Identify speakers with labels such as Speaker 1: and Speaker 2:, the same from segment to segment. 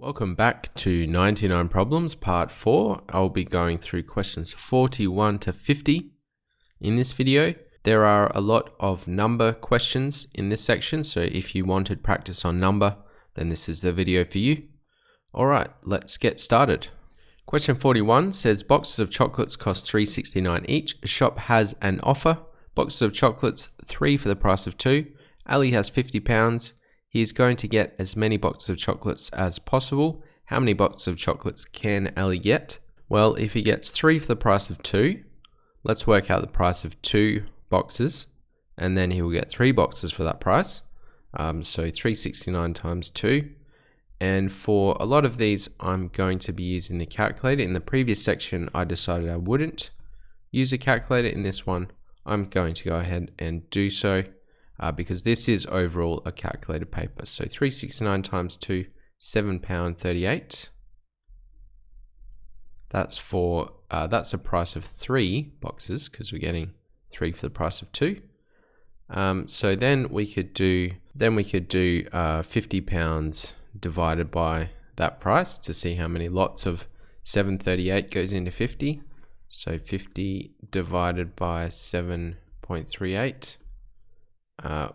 Speaker 1: Welcome back to 99 Problems, Part 4. I'll be going through questions 41 to 50 in this video. There are a lot of number questions in this section, so if you wanted practice on number, then this is the video for you. Alright, let's get started. Question 41 says boxes of chocolates cost $3.69 each. A shop has an offer. Boxes of chocolates, 3 for the price of 2. Ali has £50. He is going to get as many boxes of chocolates as possible. How many boxes of chocolates can Ali get? Well, if he gets 3 for the price of 2, let's work out the price of 2 boxes, and then he will get 3 boxes for that price. So $3.69 times 2. And for a lot of these, I'm going to be using the calculator. In the previous section, I decided I wouldn't use a calculator. In this one, I'm going to go ahead and do so. Because this is overall a calculated paper. So $3.69 times 2, £7.38. That's a price of 3 boxes because we're getting 3 for the price of 2. So then we could do £50 divided by that price to see how many lots of 738 goes into 50. So 50 divided by 7.38.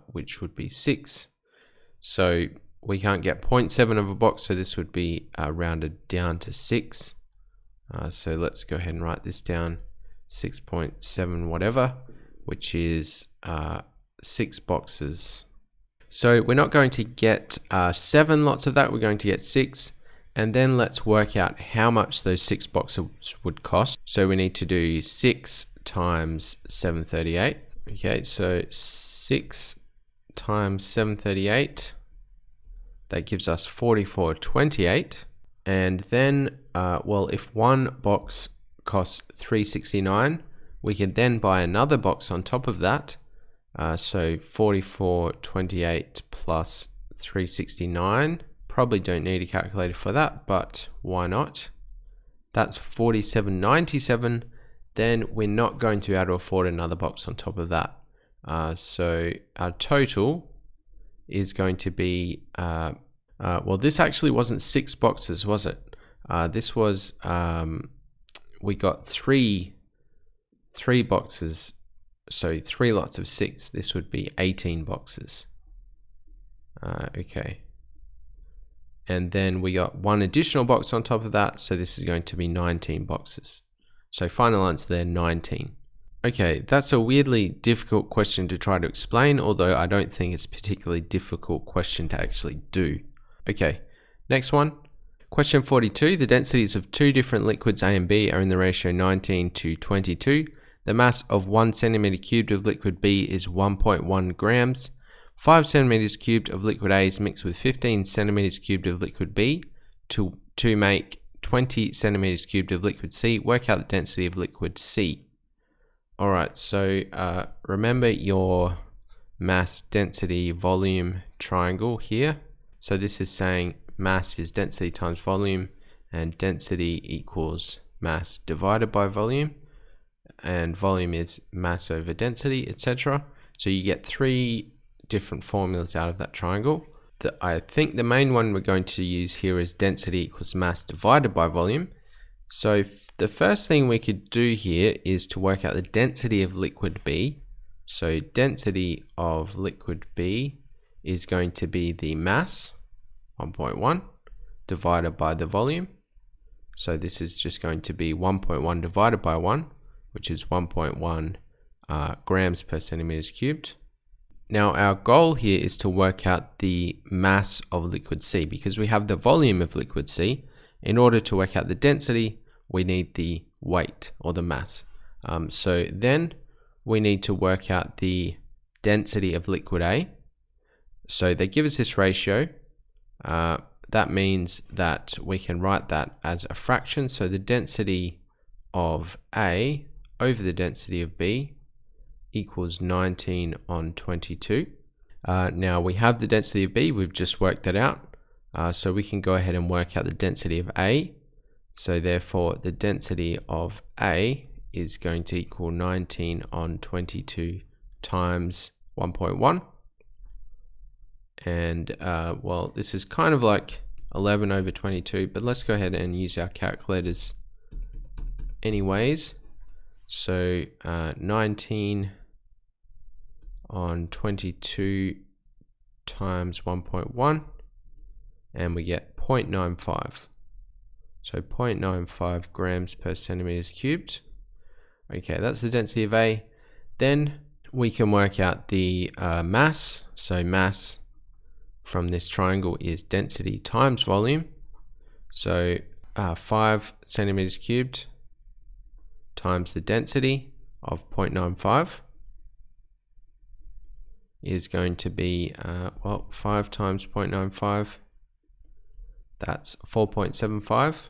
Speaker 1: Which would be 6. So we can't get 0.7 of a box, so this would be rounded down to 6. So let's go ahead and write this down, 6.7 whatever, which is 6 boxes. So we're not going to get 7 lots of that, we're going to get 6. And then let's work out how much those 6 boxes would cost. So we need to do 6 times 738. Okay, so 6 times 738, that gives us 44.28. And then, well, if one box costs $3.69, we can then buy another box on top of that. So 44.28 plus $3.69. Probably don't need a calculator for that, but why not? That's $47.97. Then we're not going to be able to afford another box on top of that. So our total is going to be, well, this actually wasn't 6 boxes, was it? This was, we got three boxes, so 3 lots of 6. This would be 18 boxes. Okay. And then we got 1 additional box on top of that, so this is going to be 19 boxes. So final answer there, 19. Okay, that's a weirdly difficult question to try to explain, although I don't think it's a particularly difficult question to actually do. Okay, next one. Question 42, the densities of 2 different liquids A and B are in the ratio 19 to 22. The mass of 1 centimeter cubed of liquid B is 1.1 grams. 5 centimeters cubed of liquid A is mixed with 15 centimeters cubed of liquid B to make 20 centimeters cubed of liquid C. Work out the density of liquid C. Alright, so remember your mass, density, volume triangle here. So this is saying mass is density times volume, and density equals mass divided by volume, and volume is mass over density, etc. So you get 3 different formulas out of that triangle. I think the main one we're going to use here is density equals mass divided by volume. So the first thing we could do here is to work out the density of liquid B. So density of liquid B is going to be the mass, 1.1, divided by the volume. So this is just going to be 1.1 divided by 1, which is 1.1 grams per centimeters cubed. Now our goal here is to work out the mass of liquid C because we have the volume of liquid C. In order to work out the density, we need the weight or the mass. So then we need to work out the density of liquid A. So they give us this ratio. That means that we can write that as a fraction. So the density of A over the density of B equals 19 on 22. Now we have the density of B, we've just worked that out. So we can go ahead and work out the density of A. So therefore the density of A is going to equal 19 on 22 times 1.1. And well, this is kind of like 11 over 22, but let's go ahead and use our calculators anyways. So 19 on 22 times 1.1, and we get 0.95. So 0.95 grams per centimeters cubed. Okay, that's the density of A. Then we can work out the mass. So mass from this triangle is density times volume. So 5 centimeters cubed times the density of 0.95 is going to be, 5 times 0.95, that's 4.75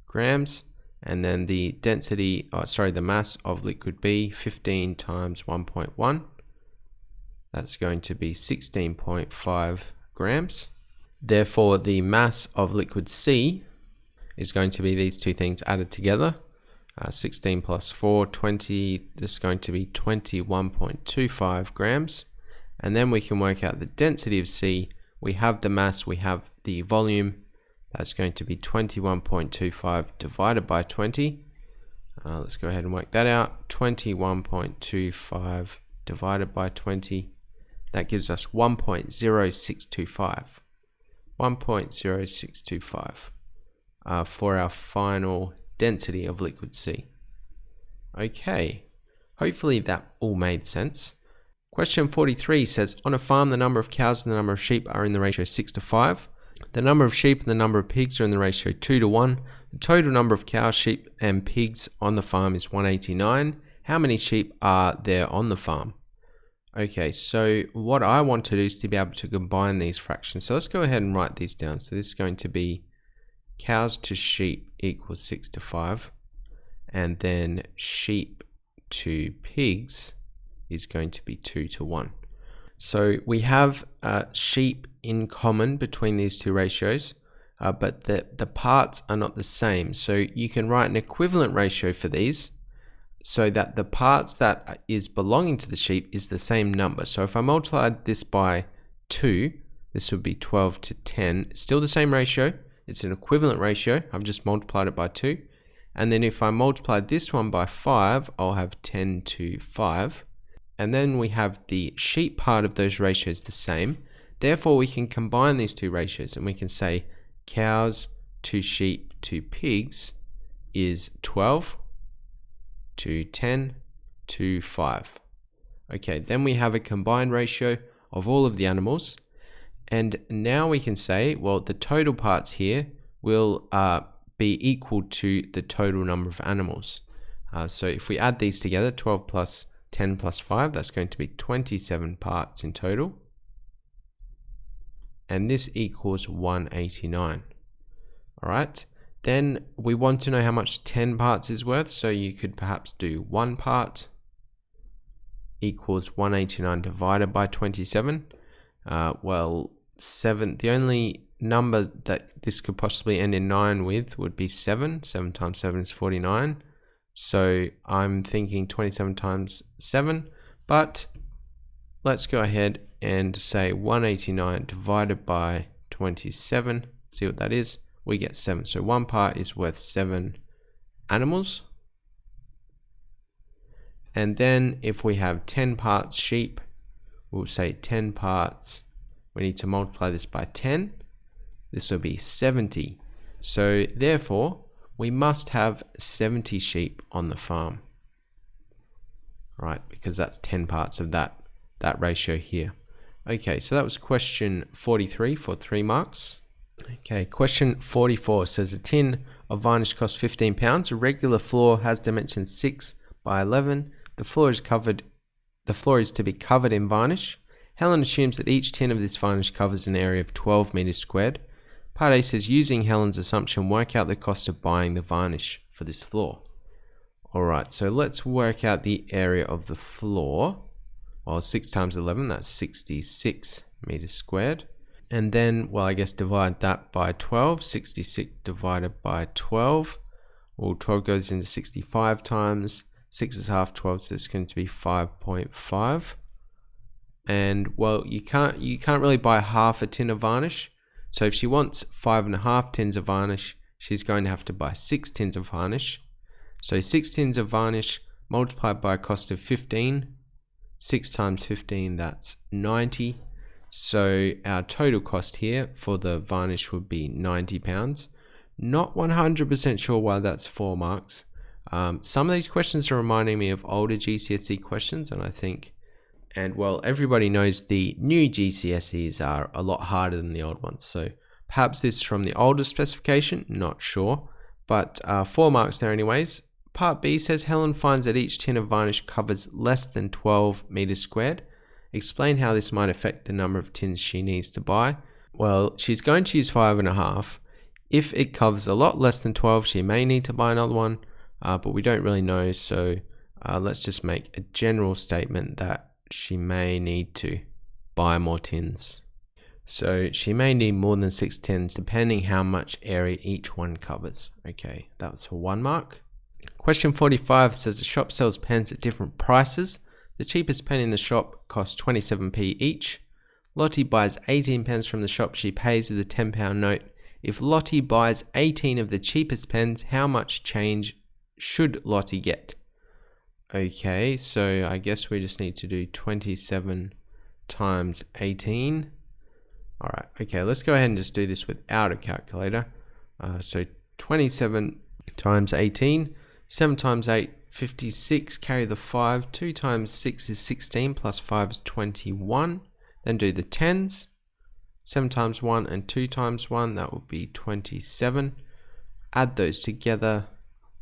Speaker 1: grams. And then the density, the mass of liquid B, 15 times 1.1, that's going to be 16.5 grams. Therefore, the mass of liquid C is going to be these two things added together. 16 plus 4, 20, this is going to be 21.25 grams. And then we can work out the density of C. We have the mass, we have the volume. That's going to be 21.25 divided by 20. Let's go ahead and work that out. 21.25 divided by 20. That gives us 1.0625. 1.0625 for our final density of liquid C. Okay, hopefully that all made sense. Question 43 says, on a farm, the number of cows and the number of sheep are in the ratio 6:5. The number of sheep and the number of pigs are in the ratio 2:1. The total number of cows, sheep, and pigs on the farm is 189. How many sheep are there on the farm? Okay, so what I want to do is to be able to combine these fractions. So let's go ahead and write these down. So this is going to be cows to sheep equals 6:5. And then sheep to pigs is going to be 2:1. So we have sheep in common between these two ratios, but the parts are not the same. So you can write an equivalent ratio for these so that the parts that is belonging to the sheep is the same number. So if I multiplied this by 2, this would be 12 to 10. Still the same ratio. It's an equivalent ratio. I've just multiplied it by 2. And then if I multiply this one by 5, I'll have 10 to 5. And then we have the sheep part of those ratios the same. Therefore, we can combine these two ratios and we can say cows to sheep to pigs is 12 to 10 to 5. Okay, then we have a combined ratio of all of the animals. And now we can say, well, the total parts here will be equal to the total number of animals. So if we add these together, 12 plus 10 plus 5, that's going to be 27 parts in total. And this equals 189. All right. Then we want to know how much 10 parts is worth. So you could perhaps do 1 part equals 189 divided by 27. The only number that this could possibly end in 9 with would be 7. 7 times 7 is 49. So I'm thinking 27 times 7, but let's go ahead and say 189 divided by 27. See what that is? We get 7. So 1 part is worth 7 animals. And then if we have 10 parts sheep, we'll say 10 parts. We need to multiply this by 10. This will be 70. So therefore, we must have 70 sheep on the farm, right? Because that's 10 parts of that ratio here. Okay, so that was question 43 for 3 marks. Okay, question 44 says a tin of varnish costs 15 pounds. A regular floor has dimensions 6 by 11. The floor is to be covered in varnish. Helen assumes that each tin of this varnish covers an area of 12 meters squared. Part A says, using Helen's assumption, work out the cost of buying the varnish for this floor. Alright, so let's work out the area of the floor. Well, 6 times 11, that's 66 meters squared. And then, well, I guess divide that by 12. 66 divided by 12. Well, 12 goes into 65 times. 6 is half 12, so it's going to be 5.5. And, well, you can't really buy half a tin of varnish. So if she wants 5.5 tins of varnish, she's going to have to buy 6 tins of varnish. So 6 tins of varnish multiplied by a cost of 15. 6 times 15, that's 90. So our total cost here for the varnish would be £90. Not 100% sure why that's 4 marks. Some of these questions are reminding me of older GCSE questions, and well, everybody knows the new GCSEs are a lot harder than the old ones. So perhaps this is from the older specification, not sure, but 4 marks there anyways. Part B says Helen finds that each tin of varnish covers less than 12 meters squared. Explain how this might affect the number of tins she needs to buy. Well, she's going to use 5.5. If it covers a lot less than 12, she may need to buy another one, but we don't really know. So let's just make a general statement that she may need to buy more tins. So she may need more than 6 tins depending how much area each one covers. Okay, that was for 1 mark. Question 45 says the shop sells pens at different prices. The cheapest pen in the shop costs 27p each. Lottie buys 18 pens from the shop. She pays with a £10 note. If Lottie buys 18 of the cheapest pens, how much change should Lottie get? Okay, so I guess we just need to do 27 times 18. All right, okay, let's go ahead and just do this without a calculator. So 27 times 18, 7 times 8, 56, carry the 5, 2 times 6 is 16, plus 5 is 21. Then do the tens, 7 times 1 and 2 times 1, that would be 27. Add those together,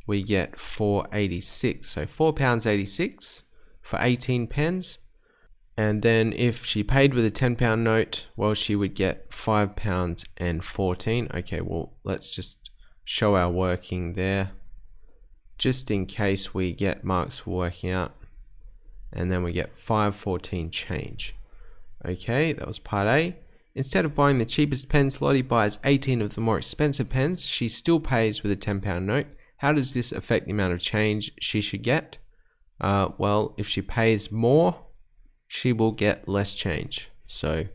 Speaker 1: we get £4.86. So £4.86 for 18 pens. And then if she paid with a £10 note, well, she would get £5.14. Okay, well, let's just show our working there, just in case we get marks for working out. And then we get £5.14 change. Okay, that was part A. Instead of buying the cheapest pens, Lottie buys 18 of the more expensive pens. She still pays with a £10 note. How does this affect the amount of change she should get? Well, if she pays more, she will get less change. So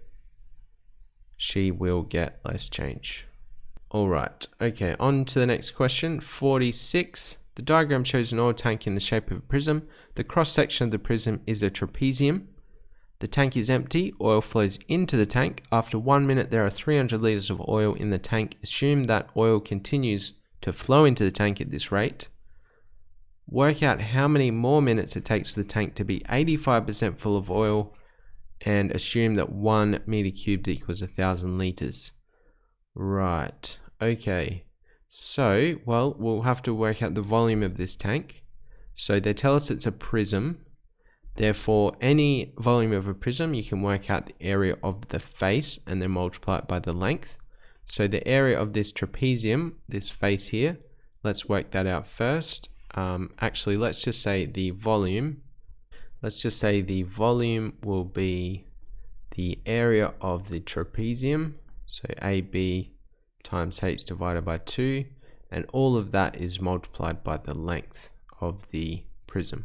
Speaker 1: she will get less change. All right. Okay, on to the next question. 46. The diagram shows an oil tank in the shape of a prism. The cross section of the prism is a trapezium. The tank is empty. Oil flows into the tank. After 1 minute, there are 300 liters of oil in the tank. Assume that oil continues to flow into the tank at this rate. Work out how many more minutes it takes for the tank to be 85% full of oil, and assume that 1 meter cubed equals 1,000 liters. Right, okay. So, well, we'll have to work out the volume of this tank. So they tell us it's a prism. Therefore, any volume of a prism, you can work out the area of the face and then multiply it by the length. So the area of this trapezium, this face here, let's work that out first. Actually, let's just say the volume. Let's just say the volume will be the area of the trapezium. So AB times H divided by 2. And all of that is multiplied by the length of the prism.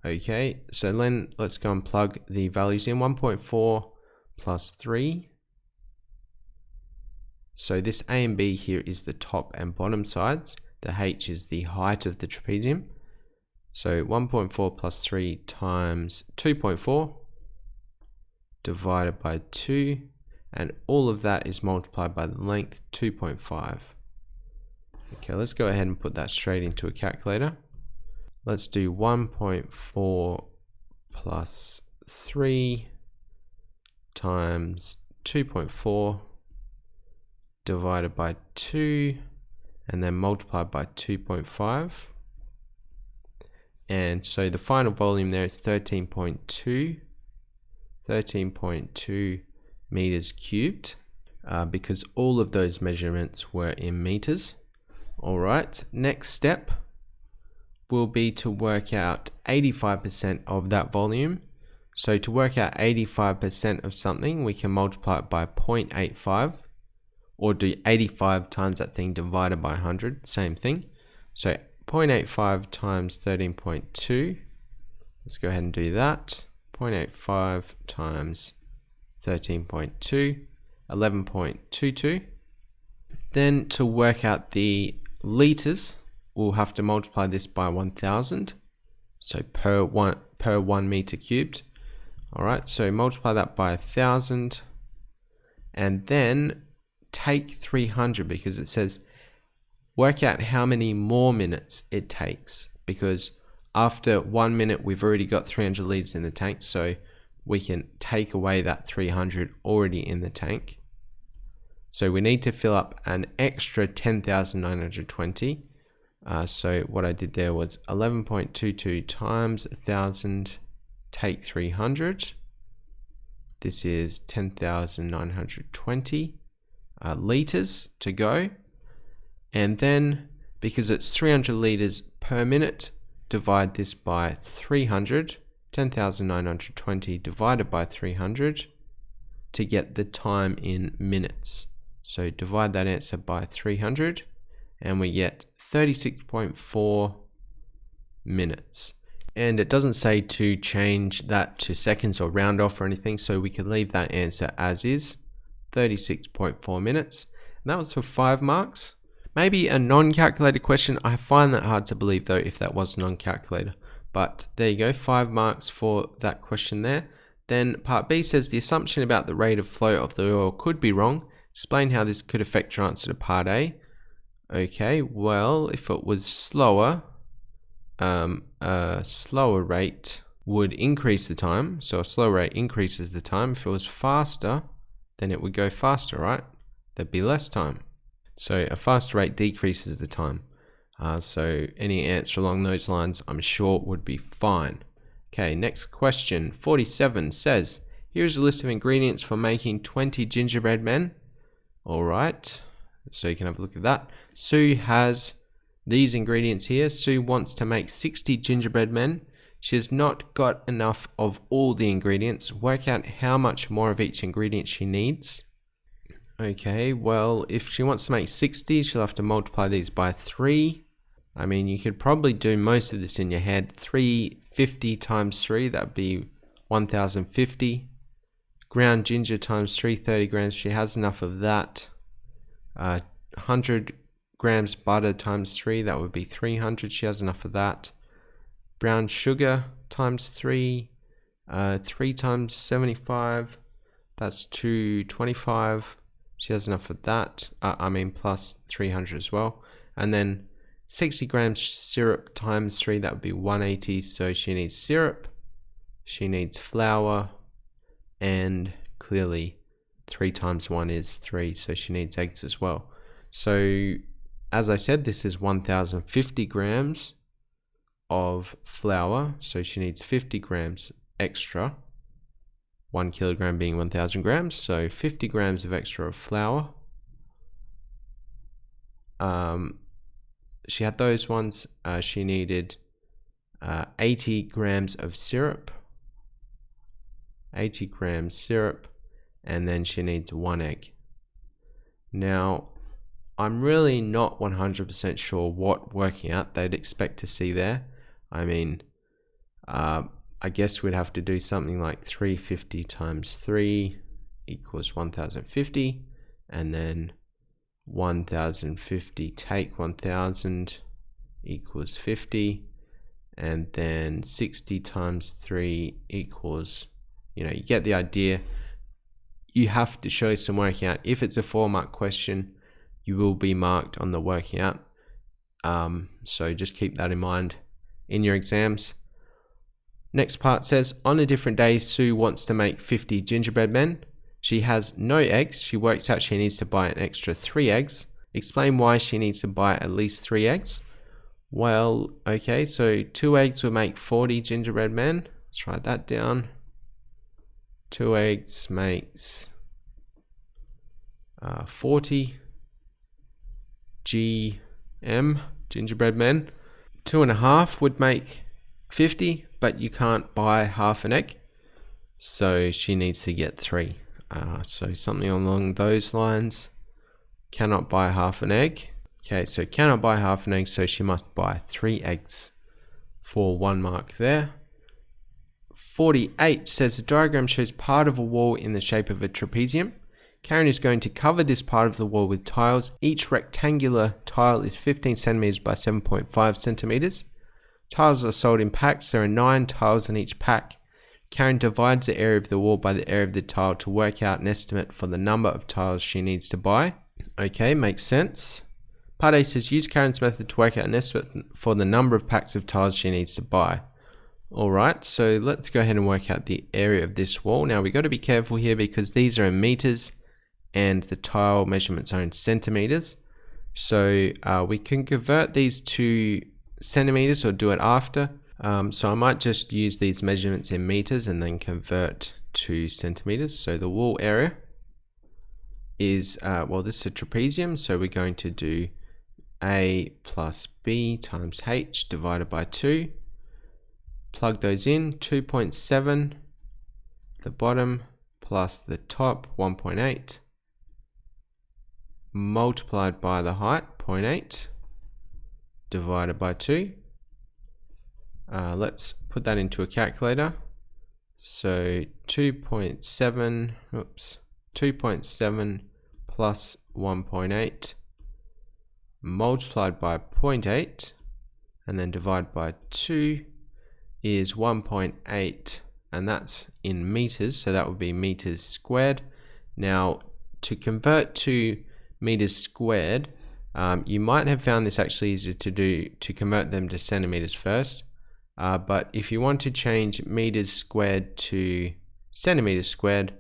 Speaker 1: Okay, so then let's go and plug the values in. 1.4 plus 3. So this A and B here is the top and bottom sides. The H is the height of the trapezium. So 1.4 plus 3 times 2.4 divided by 2. And all of that is multiplied by the length, 2.5. Okay, let's go ahead and put that straight into a calculator. Let's do 1.4 plus 3 times 2.4 divided by 2, and then multiplied by 2.5. And so the final volume there is 13.2 meters cubed, because all of those measurements were in meters. All right, next step will be to work out 85% of that volume. So to work out 85% of something, we can multiply it by 0.85, or do 85 times that thing divided by 100, same thing. So 0.85 times 13.2, let's go ahead and do that. 0.85 times 13.2, 11.22. Then to work out the liters, we'll have to multiply this by 1000. So per 1 meter cubed. All right, so multiply that by 1000 and then take 300 because it says work out how many more minutes it takes, because after 1 minute we've already got 300 liters in the tank, so we can take away that 300 already in the tank. So we need to fill up an extra 10,920. So what I did there was 11.22 times 1000 take 300. This is 10,920 liters to go. And then because it's 300 liters per minute, divide this by 300, 10,920 divided by 300 to get the time in minutes. So divide that answer by 300 and we get 36.4 minutes. And it doesn't say to change that to seconds or round off or anything, so we can leave that answer as is, 36.4 minutes. And that was for 5 marks. Maybe a non-calculated question. I find that hard to believe though if that was non-calculator. But there you go, 5 marks for that question there. Then part B says the assumption about the rate of flow of the oil could be wrong. Explain how this could affect your answer to part A. Okay, well, if it was slower, a slower rate would increase the time. So a slow rate increases the time. If it was faster, then it would go faster, right? There'd be less time. So a faster rate decreases the time. So any answer along those lines, I'm sure would be fine. Okay, next question. 47 says, here's a list of ingredients for making 20 gingerbread men. All right, so you can have a look at that. Sue has these ingredients here. Sue wants to make 60 gingerbread men. She has not got enough of all the ingredients. Work out how much more of each ingredient she needs. Okay, well, if she wants to make 60, she'll have to multiply these by 3. I mean, you could probably do most of this in your head. 350 times 3, that would be 1050. Ground ginger times 330 grams, she has enough of that. 100 grams butter times 3, that would be 300, she has enough of that. Brown sugar times 3, 3 times 75, that's 225, she has enough of that, plus 300 as well. And then 60 grams syrup times 3, that would be 180, so she needs syrup, she needs flour, and clearly 3 times 1 is 3, so she needs eggs as well. So as I said, this is 1050 grams of flour, so she needs 50 grams extra, 1 kilogram being 1000 grams, so 50 grams of extra of flour. She had those ones. She needed 80 grams of syrup, 80 grams syrup, and then she needs 1 egg. Now, I'm really not 100% sure what working out they'd expect to see there. I mean, I guess we'd have to do something like 350 times 3 equals 1050, and then 1050 take 1000 equals 50, and then 60 times 3 equals, you get the idea. You have to show some working out. If it's a 4-mark question, you will be marked on the working out. So just keep that in mind in your exams. Next part says, on a different day, Sue wants to make 50 gingerbread men. She has no eggs. She works out she needs to buy an extra 3 eggs. Explain why she needs to buy at least 3 eggs. Well, okay, so 2 eggs will make 40 gingerbread men. Let's write that down. 2 eggs makes 40 gingerbread men. 2.5 would make 50, but you can't buy half an egg, so she needs to get 3. So something along those lines. Cannot buy half an egg. Okay, so cannot buy half an egg, so she must buy 3 eggs for 1 mark there. 48 says the diagram shows part of a wall in the shape of a trapezium. Karen is going to cover this part of the wall with tiles. Each rectangular tile is 15 centimeters by 7.5 centimeters. Tiles are sold in packs. There are 9 tiles in each pack. Karen divides the area of the wall by the area of the tile to work out an estimate for the number of tiles she needs to buy. Okay, makes sense. Part A says use Karen's method to work out an estimate for the number of packs of tiles she needs to buy. Alright, so let's go ahead and work out the area of this wall. Now we've got to be careful here because these are in meters and the tile measurements are in centimeters. So we can convert these to centimeters or do it after. So I might just use these measurements in meters and then convert to centimeters. So the wall area is, well, this is a trapezium, so we're going to do A plus B times H divided by 2. Plug those in, 2.7, the bottom plus the top, 1.8, multiplied by the height, 0.8, divided by 2. Let's put that into a calculator. So 2.7 plus 1.8 multiplied by 0.8 and then divided by 2 is 1.8, and that's in meters, so that would be meters squared. Now to convert to meters squared, you might have found this actually easier to do to convert them to centimeters first, but if you want to change meters squared to centimeters squared,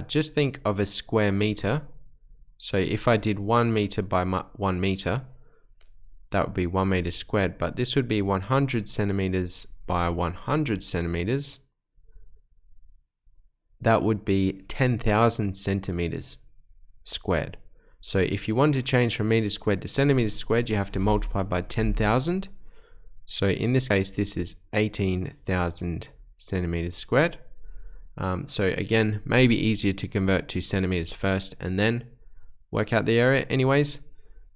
Speaker 1: just think of a square meter. So if I did 1 meter by 1 meter, that would be 1 meter squared, but this would be 100 centimeters by 100 centimeters. That would be 10,000 centimeters squared. So if you want to change from meters squared to centimeters squared, you have to multiply by 10,000. So in this case, this is 18,000 centimeters squared. So again, maybe easier to convert to centimeters first and then work out the area. Anyways,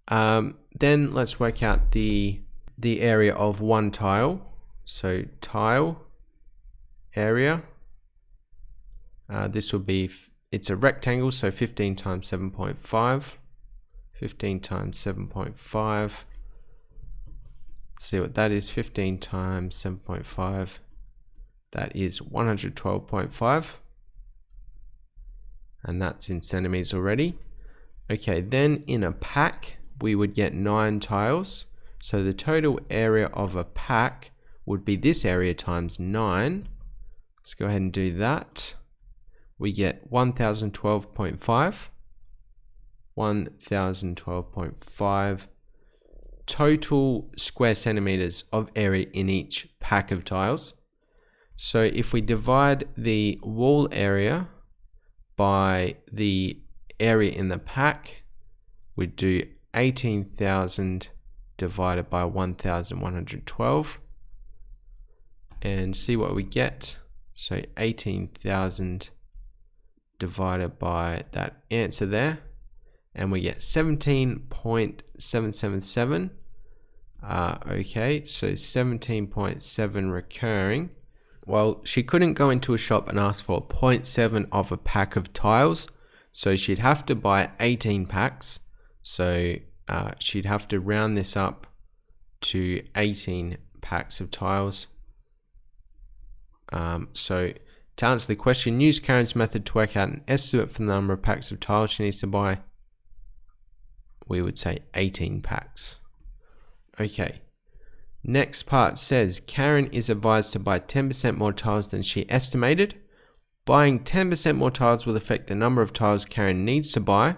Speaker 1: then let's work out the area of one tile. So tile area, this will be, it's a rectangle, so 15 times 7.5, 15 times 7.5, see what that is, 15 times 7.5, that is 112.5, and that's in centimeters already. Okay, then in a pack, we would get 9 tiles, so the total area of a pack would be this area times 9. Let's go ahead and do that. We get 1012.5. 1012.5 total square centimeters of area in each pack of tiles. So if we divide the wall area by the area in the pack, we'd do 18,000 divided by 1,112. And see what we get. So 18,000 divided by that answer there, and we get 17.777. Okay, so 17.7 recurring. Well, she couldn't go into a shop and ask for 0.7 of a pack of tiles, so she'd have to buy 18 packs. So she'd have to round this up to 18 packs of tiles. So to answer the question, use Karen's method to work out an estimate for the number of packs of tiles she needs to buy. We would say 18 packs. Okay. Next part says Karen is advised to buy 10% more tiles than she estimated. Buying 10% more tiles will affect the number of tiles Karen needs to buy.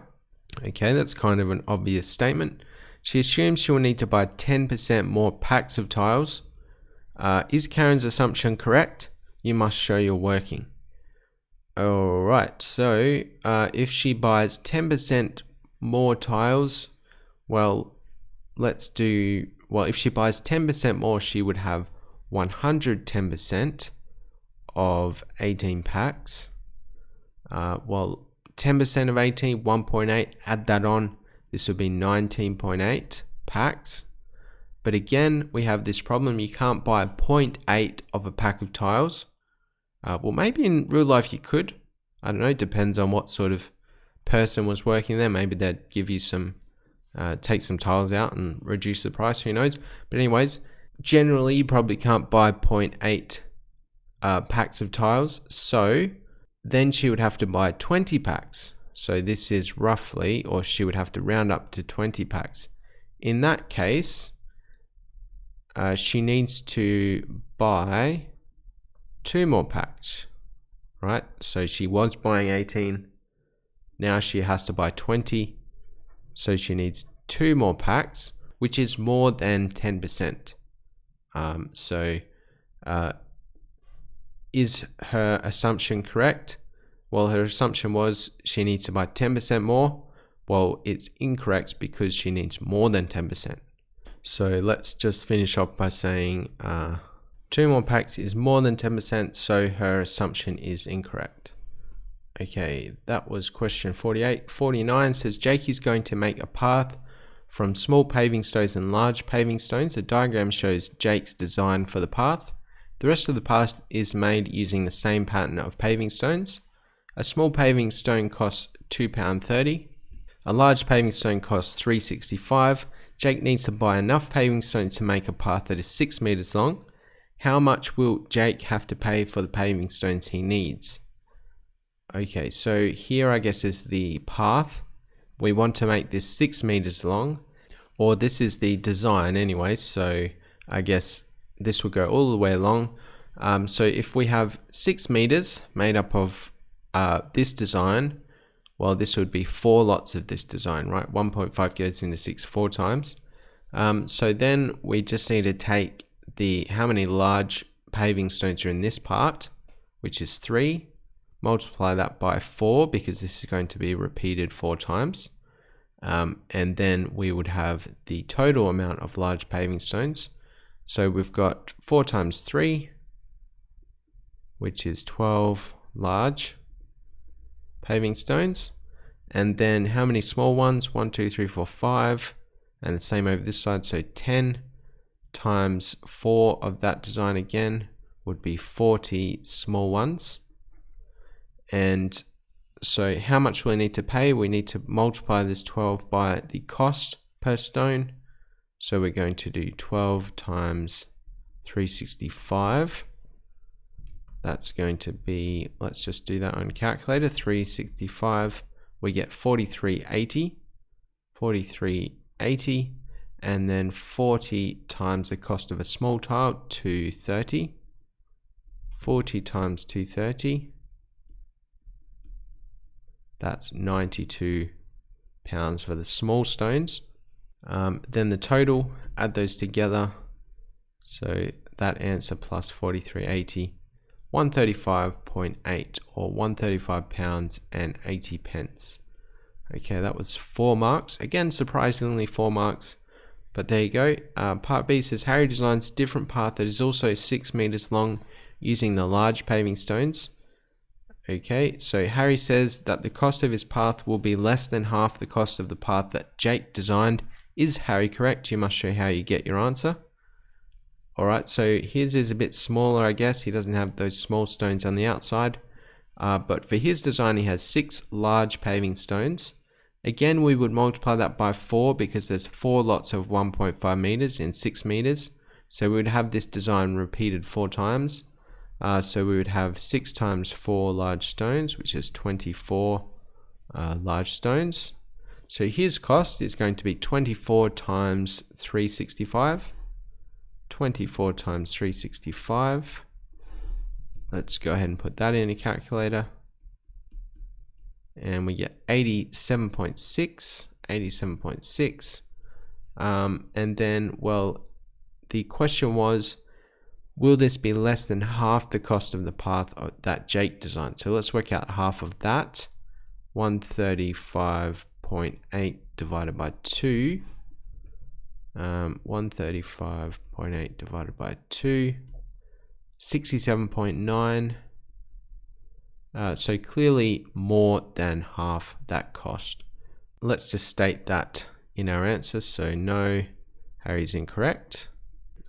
Speaker 1: Okay, that's kind of an obvious statement. She assumes she will need to buy 10% more packs of tiles. Is Karen's assumption correct? You must show your working. Alright, so if she buys 10% more tiles, well, if she buys 10% more, she would have 110% of 18 packs. Well, 10% of 18, 1.8, add that on, this would be 19.8 packs. But again, we have this problem, you can't buy 0.8 of a pack of tiles. Well, maybe in real life you could. I don't know, depends on what sort of person was working there, maybe they'd give you some, take some tiles out and reduce the price, who knows. But anyways, generally you probably can't buy 0.8 packs of tiles, so then she would have to buy 20 packs. So this is roughly, or she would have to round up to 20 packs. In that case, she needs to buy 2 more packs, right? So she was buying 18, now she has to buy 20, so she needs 2 more packs, which is more than 10%. Is her assumption correct? Well, her assumption was she needs to buy 10% more. Well, it's incorrect because she needs more than 10%. So let's just finish off by saying 2 more packs is more than 10%, so her assumption is incorrect. Okay, that was question 48. 49 says Jake is going to make a path from small paving stones and large paving stones. The diagram shows Jake's design for the path. The rest of the path is made using the same pattern of paving stones. A small paving stone costs £2.30. A large paving stone costs £3.65. Jake needs to buy enough paving stones to make a path that is 6 meters long. How much will Jake have to pay for the paving stones he needs? Okay, so here I guess is the path. We want to make this 6 meters long, or this is the design anyway, so I guess this will go all the way along. So if we have 6 meters made up of this design, well, this would be 4 lots of this design, right? 1.5 goes into 6 4 times. So then we just need to take how many large paving stones are in this part, which is 3, multiply that by 4 because this is going to be repeated 4 times. And then we would have the total amount of large paving stones. So we've got 4 times 3, which is 12 large paving stones. And then how many small ones? 1, 2, 3, 4, 5. And the same over this side. So 10 times 4 of that design again would be 40 small ones. And so how much we need to pay? We need to multiply this 12 by the cost per stone. So we're going to do 12 times 365. That's going to be, let's just do that on calculator, 365. We get 43.80, 43.80, and then 40 times the cost of a small tile, 230. 40 times 230. That's £92 for the small stones. Then the total, add those together. So that answer plus 43.80, 135.8 or £135.80. Okay, that was 4 marks. Again, surprisingly 4 marks, but there you go. Part B says Harry designs a different path that is also 6 meters long using the large paving stones. Okay, so Harry says that the cost of his path will be less than half the cost of the path that Jake designed. Is Harry correct? You must show how you get your answer. Alright, so his is a bit smaller, I guess. He doesn't have those small stones on the outside. But for his design, he has 6 large paving stones. Again, we would multiply that by 4 because there's 4 lots of 1.5 meters in 6 meters. So we would have this design repeated 4 times. So we would have 6 times 4 large stones, which is 24 large stones. So his cost is going to be 24 times 365. 24 times 365. Let's go ahead and put that in a calculator. And we get 87.6. 87.6. And then, well, the question was, will this be less than half the cost of the path that Jake designed? So let's work out half of that. 135.8 divided by 2. 135.8 divided by 2. 67.9. So clearly more than half that cost. Let's just state that in our answer. So no, Harry's incorrect.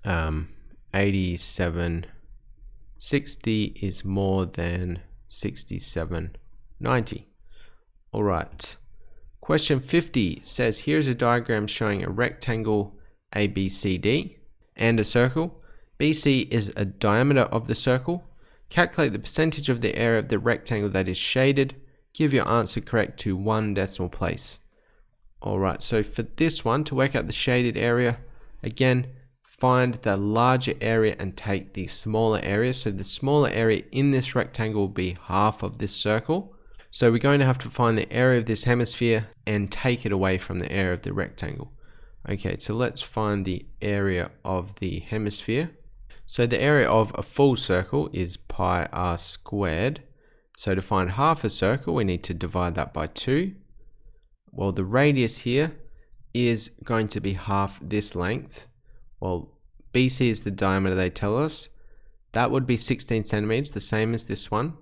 Speaker 1: 87.60 is more than 67.90. All right. Question 50 says, here's a diagram showing a rectangle ABCD and a circle. BC is a diameter of the circle. Calculate the percentage of the area of the rectangle that is shaded. Give your answer correct to 1 decimal place. Alright, so for this one, to work out the shaded area, again, find the larger area and take the smaller area. So the smaller area in this rectangle will be half of this circle. So we're going to have to find the area of this hemisphere and take it away from the area of the rectangle. Okay, so let's find the area of the hemisphere. So the area of a full circle is pi r squared. So to find half a circle, we need to divide that by 2. Well, the radius here is going to be half this length. Well, BC is the diameter they tell us. That would be 16 centimeters, the same as this one.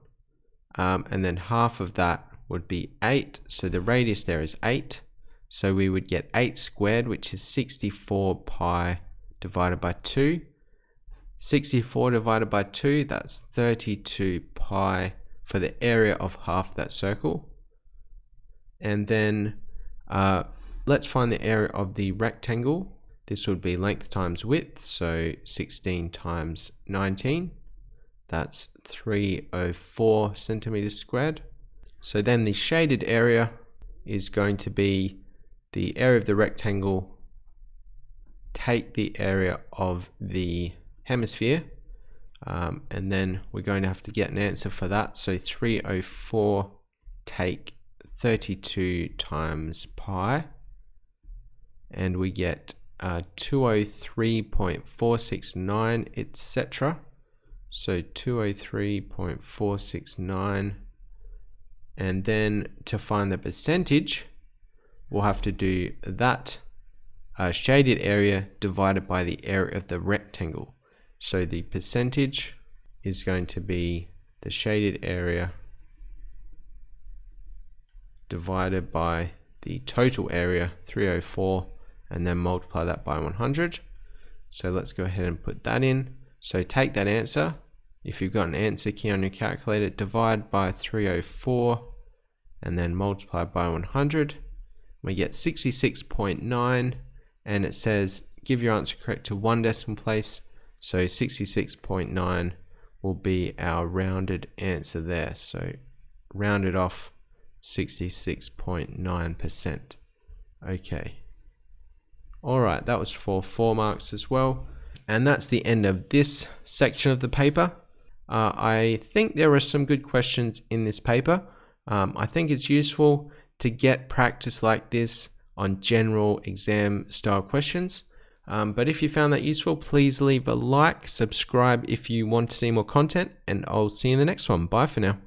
Speaker 1: And then half of that would be 8. So the radius there is 8. So we would get 8 squared, which is 64 pi divided by 2. 64 divided by 2, that's 32 pi for the area of half that circle. And then let's find the area of the rectangle. This would be length times width, so 16 times 19. That's 304 centimeters squared. So then the shaded area is going to be the area of the rectangle, take the area of the hemisphere, and then we're going to have to get an answer for that. So 304 take 32 times pi, and we get 203.469, etc. So 203.469, and then to find the percentage, we'll have to do that shaded area divided by the area of the rectangle. So the percentage is going to be the shaded area divided by the total area, 304, and then multiply that by 100. So let's go ahead and put that in. So take that answer. If you've got an answer key on your calculator, divide by 304 and then multiply by 100. We get 66.9, and it says give your answer correct to 1 decimal place. So 66.9 will be our rounded answer there. So rounded off 66.9%. Okay. All right, that was for 4 marks as well. And that's the end of this section of the paper. I think there are some good questions in this paper. I think it's useful to get practice like this on general exam style questions. But if you found that useful, please leave a like, subscribe if you want to see more content, and I'll see you in the next one. Bye for now.